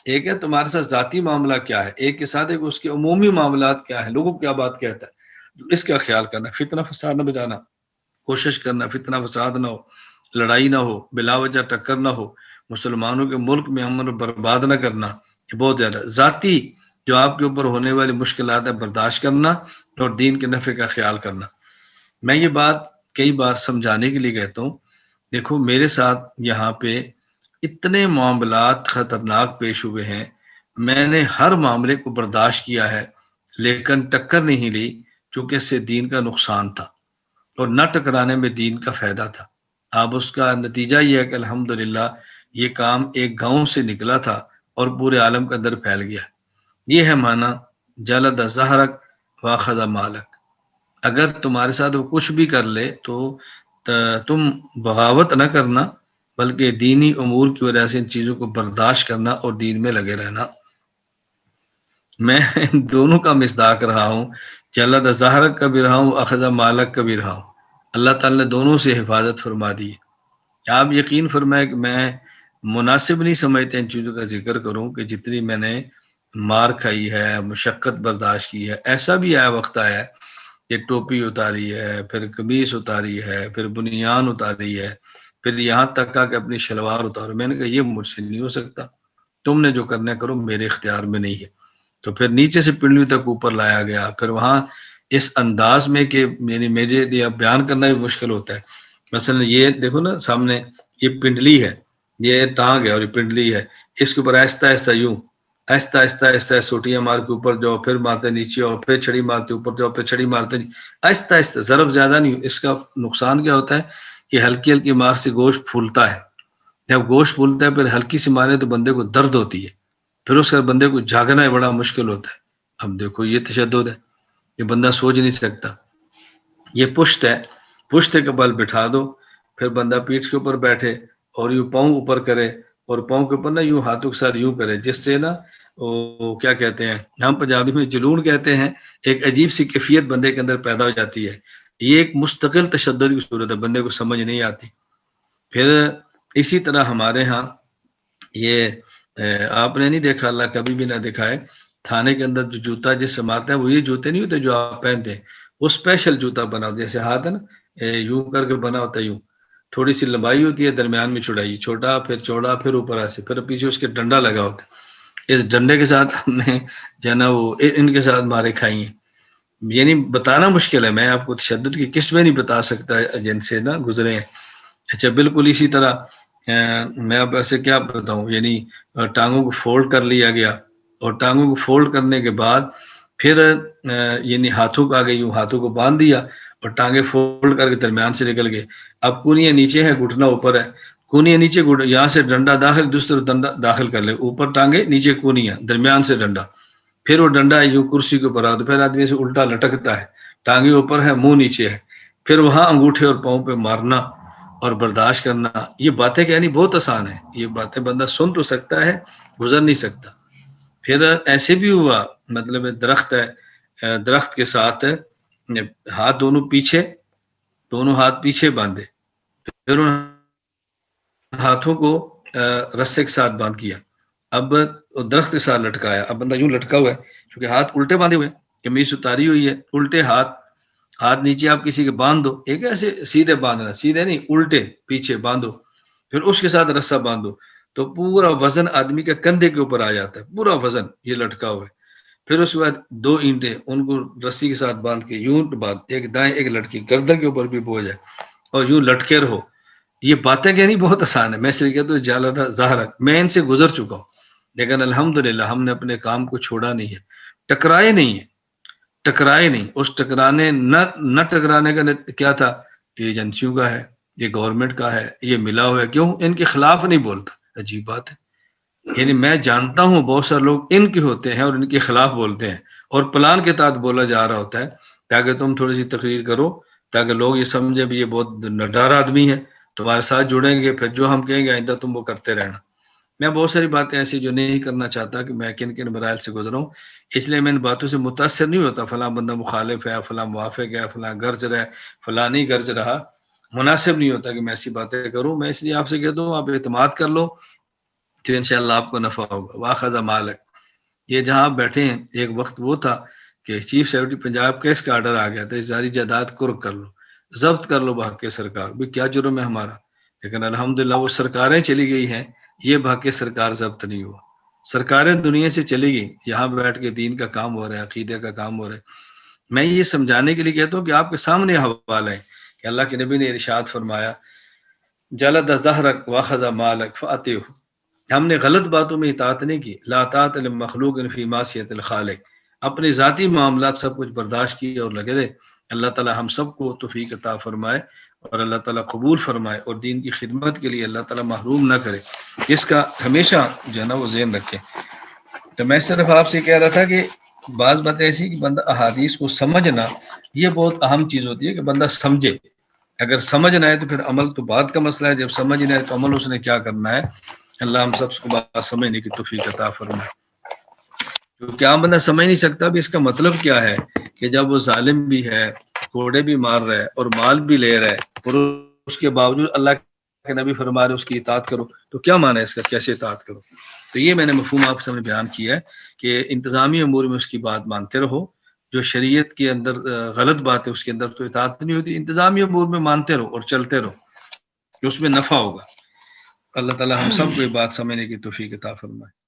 ایک ہے تمہارے ساتھ ذاتی معاملہ کیا ہے، ایک کے ساتھ ایک اس کے عمومی معاملات کیا ہے، لوگوں کو کیا بات کہتا ہے، اس کا خیال کرنا، فتنہ فساد نہ بجانا، کوشش کرنا فتنہ فساد نہ ہو، لڑائی نہ ہو، بلا وجہ ٹکر نہ ہو، مسلمانوں کے ملک میں امن برباد نہ کرنا، یہ بہت زیادہ ذاتی جو آپ کے اوپر ہونے والی مشکلات ہے برداشت کرنا، اور دین کے نفع کا خیال کرنا۔ میں یہ بات کئی بار سمجھانے کے لیے کہتا ہوں، دیکھو میرے ساتھ یہاں پہ اتنے معاملات خطرناک پیش ہوئے ہیں، میں نے ہر معاملے کو برداشت کیا ہے، لیکن ٹکر نہیں لی، چونکہ اس سے دین کا نقصان تھا، اور نہ ٹکرانے میں دین کا فائدہ تھا۔ اب اس کا نتیجہ یہ ہے کہ الحمدللہ یہ کام ایک گاؤں سے نکلا تھا اور پورے عالم کے اندر پھیل گیا۔ یہ ہے معنی جلد زہرک واخذ مالک۔ اگر تمہارے ساتھ وہ کچھ بھی کر لے تو تم بغاوت نہ کرنا، بلکہ دینی امور کی وجہ سے ان چیزوں کو برداشت کرنا اور دین میں لگے رہنا۔ میں ان دونوں کا مصداق رہا ہوں، جلد زہرک کا بھی رہا ہوں، اخذ مالک کا بھی رہا ہوں۔ اللہ تعالیٰ نے دونوں سے حفاظت فرما دی۔ آپ یقین فرمائے کہ میں مناسب نہیں سمجھتے ان چیزوں کا ذکر کروں کہ جتنی میں نے مار کھائی ہے، مشقت برداشت کی ہے۔ ایسا بھی آیا وقت آیا کہ ٹوپی اتاری ہے، پھر قمیص اتاری ہے، پھر بنیان اتاری ہے، پھر یہاں تک کہا کہ اپنی شلوار اتارو۔ میں نے کہا یہ مجھ سے نہیں ہو سکتا، تم نے جو کرنا کرو، میرے اختیار میں نہیں ہے۔ تو پھر نیچے سے پنڈلی تک اوپر لایا گیا، پھر وہاں اس انداز میں کہ یعنی میرے لیے بیان کرنا بھی مشکل ہوتا ہے۔ مثلا یہ دیکھو نا، سامنے یہ پنڈلی ہے، یہ ٹانگ ہے اور یہ پنڈلی ہے، اس کے اوپر آہستہ آہستہ یوں آہستہ آہستہ آہستہ سوٹیاں مار کے اوپر جاؤ، پھر مارتے نیچے آؤ، پھر چھڑی مارتے اوپر جاؤ، پھر چھڑی مارتے آہستہ آہستہ، ضرب زیادہ نہیں۔ اس کا نقصان کیا ہوتا ہے کہ ہلکی ہلکی مار سے گوشت پھولتا ہے، جب گوشت پھولتا ہے پھر ہلکی سی مارے تو بندے کو درد ہوتی ہے، پھر اس کا بندے کو جاگنا ہے بڑا مشکل ہوتا ہے۔ اب دیکھو یہ تشدد ہے، یہ بندہ سوچ نہیں سکتا۔ یہ پشت ہے، پشت کے بل بٹھا دو، پھر بندہ پیٹھ کے اوپر بیٹھے اور یوں پاؤں اوپر کرے، اور پاؤں کے اوپر نا یوں ہاتھوں کے ساتھ یوں کرے، جس سے نا وہ کیا کہتے ہیں، ہم پنجابی میں جلون کہتے ہیں، ایک عجیب سی کیفیت بندے کے اندر پیدا ہو جاتی ہے۔ یہ ایک مستقل تشدد کی صورت ہے، بندے کو سمجھ نہیں آتی۔ پھر اسی طرح ہمارے ہاں یہ آپ نے نہیں دیکھا، اللہ کبھی بھی نہ دکھائے، تھانے کے اندر جو جوتا جس سے مارتے ہیں وہ یہ جوتے نہیں ہوتے جو آپ پہنتے ہیں، وہ اسپیشل جوتا بنا ہوتا ہے، جیسے ہاتھ ہے نا یوں کر کے بنا ہوتا ہے، یوں تھوڑی سی لمبائی ہوتی ہے، درمیان میں چوڑائی، چھوٹا پھر چوڑا پھر اوپر ایسے، پھر پیچھے اس کے ڈنڈا لگا ہوتا ہے۔ اس ڈنڈے کے ساتھ ہم نے جو ہے نا وہ ان کے ساتھ مارے کھائی ہیں۔ یعنی بتانا مشکل ہے، میں آپ کو تشدد کی قسمیں نہیں بتا سکتا جن سے نا گزرے ہیں۔ اچھا بالکل اسی طرح میں اب ایسے کیا بتاؤں، یعنی ٹانگوں کو فولڈ کر لیا گیا، اور ٹانگوں کو فولڈ کرنے کے بعد پھر یعنی ہاتھوں کو آگے یوں ہاتھوں کو باندھ دیا اور ٹانگیں فولڈ کر کے درمیان سے نکل گئے۔ اب کونیاں نیچے ہے، گھٹنا اوپر ہے، کونیاں نیچے، یہاں سے ڈنڈا داخل، دوسرا ڈنڈا داخل کر لے، اوپر ٹانگیں نیچے کونیاں، درمیان سے ڈنڈا، پھر وہ ڈنڈا یوں کرسی کے اوپر آ تو پھر آدمی سے الٹا لٹکتا ہے، ٹانگیں اوپر ہے، منہ نیچے ہے، پھر وہاں انگوٹھے اور پاؤں پہ مارنا اور برداشت کرنا۔ یہ باتیں کہنی بہت آسان ہے، یہ باتیں بندہ سن تو سکتا ہے، گزر نہیں سکتا۔ پھر ایسے بھی ہوا، مطلب درخت ہے، درخت کے ساتھ ہاتھ دونوں پیچھے، دونوں ہاتھ پیچھے باندھے، پھر ان ہاتھوں کو رسے کے ساتھ باندھ کیا، اب درخت کے ساتھ لٹکایا، اب بندہ یوں لٹکا ہوا ہے، چونکہ ہاتھ الٹے باندھے ہوئے، قمیص اتاری ہوئی ہے، الٹے ہاتھ نیچے آپ کسی کے باندھ دو، ایک ایسے سیدھے باندھنا، سیدھے نہیں، الٹے پیچھے باندھو، پھر اس کے ساتھ رسا باندھو، تو پورا وزن آدمی کے کندھے کے اوپر آ جاتا ہے، پورا وزن یہ لٹکا ہوا ہے۔ پھر اس کے بعد 2 اینٹیں ان کو رسی کے ساتھ باندھ کے یوں باندھ، ایک دائیں ایک لٹکی، گردن کے اوپر بھی بوجھ ہے، اور یوں لٹکے رہو۔ یہ باتیں کہنی بہت آسان ہے، میں اس لیے کہتا ہوں جالدہ ظاہر، میں ان سے گزر چکا ہوں، لیکن الحمدللہ ہم نے اپنے کام کو چھوڑا نہیں ہے، ٹکرائے نہیں ہے، ٹکرائے نہیں۔ اس ٹکرانے نہ ٹکرانے کا کیا تھا کہ ایجنسیوں کا ہے، یہ گورنمنٹ کا ہے، یہ ملا ہوا ہے، کیوں ان کے خلاف نہیں بولتا؟ عجیب بات ہے، یعنی میں جانتا ہوں بہت سارے لوگ ان کے ہوتے ہیں اور ان کے خلاف بولتے ہیں، اور پلان کے تحت بولا جا رہا ہوتا ہے تاکہ تم تھوڑی سی تقریر کرو، تاکہ لوگ یہ سمجھے بھی یہ بہت نڈار آدمی ہے، تمہارے ساتھ جڑیں گے، پھر جو ہم کہیں گے آئندہ تم وہ کرتے رہنا۔ میں بہت ساری باتیں ایسی جو نہیں کرنا چاہتا کہ میں کن کن مراحل سے گزرا ہوں، اس لیے میں ان باتوں سے متاثر نہیں ہوتا، فلاں بندہ مخالف ہے، فلاں موافق ہے، فلاں گرج رہا ہے، فلاں نہیں گرج رہا، مناسب نہیں ہوتا کہ میں ایسی باتیں کروں۔ میں اس لیے آپ سے کہتا ہوں آپ اعتماد کر لو تو انشاءاللہ آپ کو نفع ہوگا. واخذ مالک، یہ جہاں آپ بیٹھے ہیں ایک وقت وہ تھا کہ چیف سیکرٹری پنجاب کیس کا آرڈر آ گیا تھا ساری جائیداد قرق کر لو، ضبط کر لو بھاگ سرکار. بھی کیا جرم ہے ہمارا؟ لیکن الحمدللہ وہ سرکاریں چلی گئی ہیں، یہ بھاگ سرکار ضبط نہیں ہوا. سرکاریں دنیا سے چلی گئی، یہاں بیٹھ کے دین کا کام ہو رہا ہے، عقیدے کا کام ہو رہا ہے. میں یہ سمجھانے کے لیے کہتا ہوں کہ آپ کے سامنے حوالہ ہے کہ اللہ کے نبی نے ارشاد فرمایا جلد ظہرک واخذ مالک فاتیہ. ہم نے غلط باتوں میں اطاعت نہیں کی. لا طاعت لمخلوق فی معصیت الخالق. اپنے ذاتی معاملات سب کچھ برداشت کیے اور لگے رہے. اللہ تعالی ہم سب کو توفیق عطا فرمائے اور اللہ تعالیٰ قبول فرمائے اور دین کی خدمت کے لیے اللہ تعالیٰ محروم نہ کرے. اس کا ہمیشہ جو ہے نا وہ ذہن رکھے. تو میں صرف آپ سے کہہ رہا تھا کہ بعض بات ایسی کہ بندہ احادیث کو سمجھنا یہ بہت اہم چیز ہوتی ہے کہ بندہ سمجھے. اگر سمجھ نہ آئے تو پھر عمل تو بات کا مسئلہ ہے. جب سمجھ نہ آئے تو عمل اس نے کیا کرنا ہے. اللہ ہم سب کو بات سمجھنے کی توفیق عطا فرمائے. کیونکہ عام بندہ سمجھ نہیں سکتا بھی اس کا مطلب کیا ہے کہ جب وہ ظالم بھی ہے، کوڑے بھی مار رہا ہے اور مال بھی لے رہا ہے اور اس کے باوجود اللہ کے نبی فرما رہے اس کی اطاعت کرو، تو کیا معنی ہے اس کا، کیسے اطاعت کرو؟ تو یہ میں نے مفہوم آپ سے بیان کیا ہے کہ انتظامی امور میں اس کی بات مانتے رہو. جو شریعت کے اندر غلط بات ہے اس کے اندر تو اطاعت نہیں ہوتی. انتظامی امور میں مانتے رہو اور چلتے رہو کہ اس میں نفع ہوگا. اللہ تعالی ہم سب کو یہ بات سمجھنے کی توفیق عطا فرمائے.